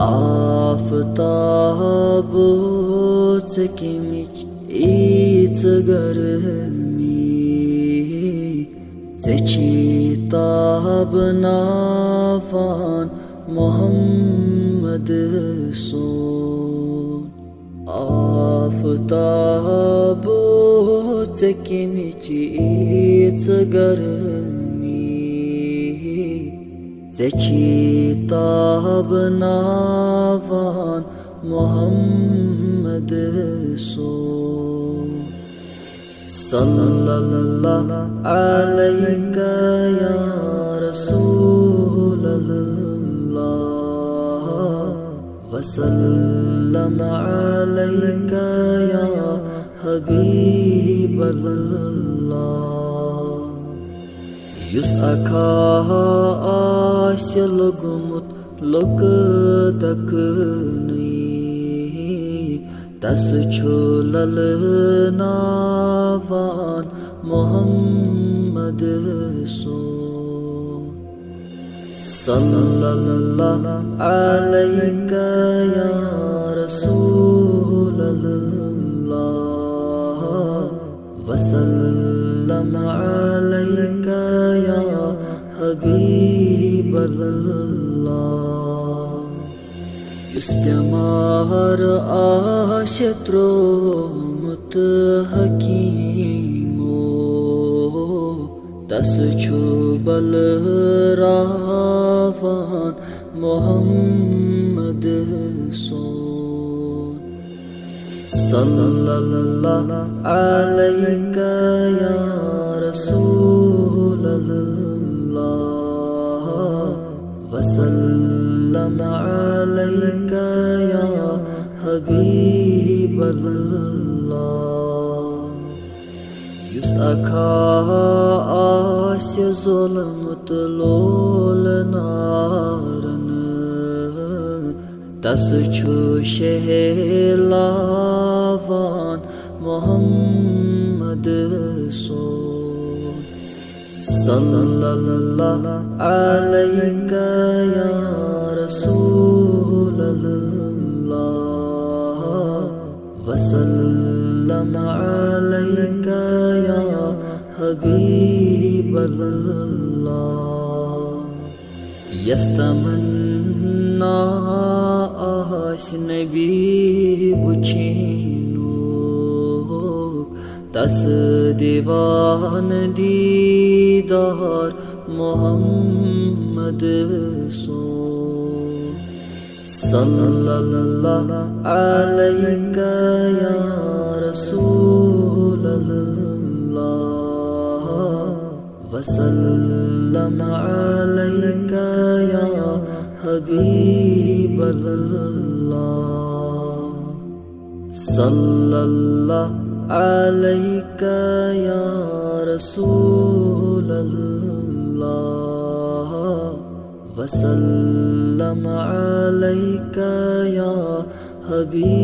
आफताबोच Kimmich each गरमी ज़ेची ताबनावान मोहम्मद सोन आफताबोच Kimmich each गरमी ज़ेची ताबनावान मोहम्मद सोन सल्लल्लाहु अलैका या रसूलल्लाह वसल्लम अलैका या हबीबल्लाह युस अखा आस्य लोगमुत लोक दकनी तस छु ललनावान मोहम्मद सोन सल्लल्लाहु अलैका या रसूलल्लाह वसल्लम अलैका या हबीबल्लाह युस बेमार आशत्रो मुत हकीमो तस छु बलरावान मोहम्मद सोन सल्लल्लाहु अलैका या रसूलल्लाह वसल्लम अलैका या हबीबल्लाह युस अखा आस्य ज़ुल्मत लोल नारन तस छु शहलावान मोहम्मद सोन सल्लल्लाहु अलैका या रसूलल्लाह वसल्लम अलैका या हबीबल्लाह यस्तमन्ना आस नबी वुचिनुक तस दीवान दीदार मोहम्मद सोन सल्लल्लाहु अलैका या रसूलल्लाह वसल्लम अलैका या हबीबल्लाह सल्लल्लाहु अलैका या रसूलल्लाह वसल्लम अलैका या हबीबल्लाह।